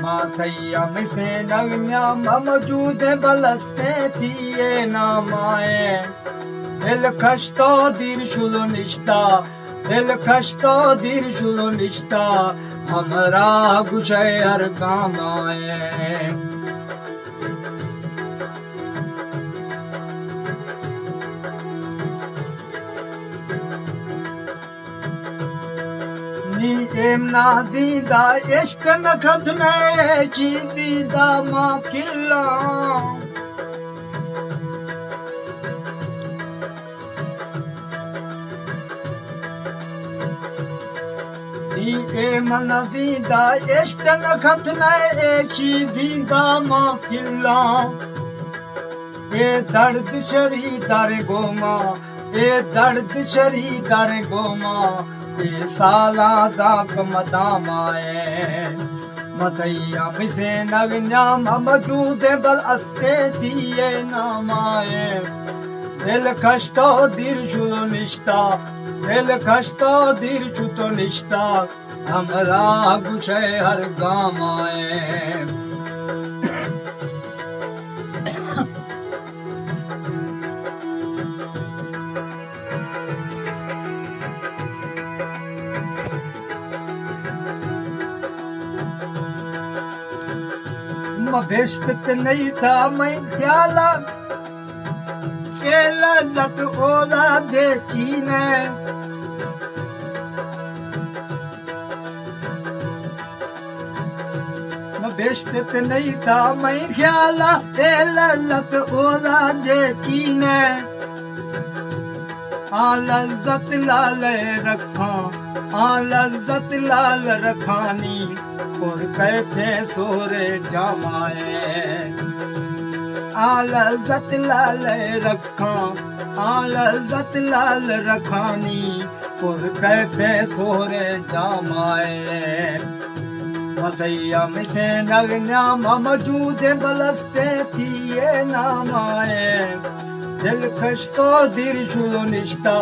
मासैया मिसे नगन्या ममजूद बलस्ते थिए नामाए दिल खस्तो दीर शुलो निष्ठा दिल खस्तो दीर शुलो निष्ठा हमरा गुछे हर काम आए नीम नाजीदा इश्क नखत में चीज़ीदा माकिला नीम नाजीदा इश्क नखत में चीज़ीदा माकिला ये दर्द शरी दर गोमा ये दर्द शरी दर गोमा ये साला जाक मदामाए मसैया मिसे नगन्या ममजूद बल अस्ते थिए नामाए दिल खस्तो दीर शुलो निष्ठा दिल खस्तो दीर शुतो निष्ठा हमरा गुछे हर गाम आए बेश्त नहीं था मैं ख्याला के लज्जत ओला देखी ने बेश्त नहीं था मैं ख्याला के लज्जत ओला देखी ने आ लज्जत लाल रखा आ लज्जत लाल रखानी और कैसे सोरे जमाए आ लज्जत लाल रखा आ लज्जत लाल रखानी और कैसे सोरे जमाए मसैया मिसे नगन्या ममजूद बलस्ते थिए नामाए दिल खस्तो दीर शुलो निष्ठा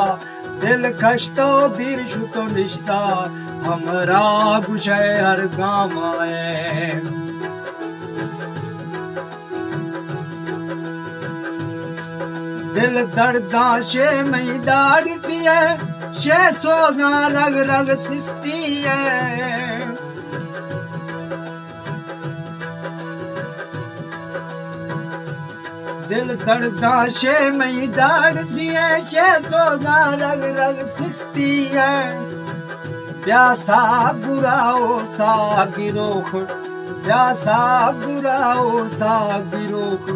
दिल खस्तो दीर शुतो निष्ठा हमरा गुछे हर गाम आए दिल दर्दा शे मई दाड़ती है शे सोना रग रग सिस्ती है दिल दर्दा शे मई दाड़ती है शे सोना रग रग सिस्ती है प्यासा बुराओ सा गिरोख प्यासा बुराओ सा गिरोख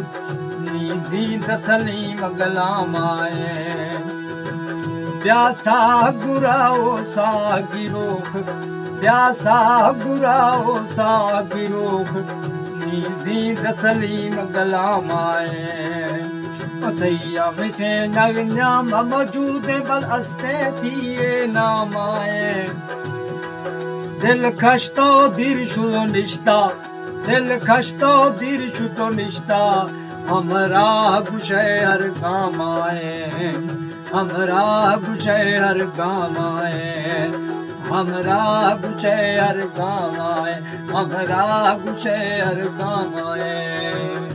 नीजी दसलीम गलाम आए प्यासा बुराओ सा गिरोख प्यासा बुराओ सा गिरोख नीजी दसलीम गलाम आए मसैया मिसे नगन्या ममजूद बल अस्ते थिए नामाए दिल खस्तो दीर शुलो निष्ठा दिल खस्तो दीर शुतो निष्ठा हमरा गुछे हर गाम आए हमरा गुछे हर गाम आए हमरा गुछे हर गाम आए हमरा गुछे हर गाम आए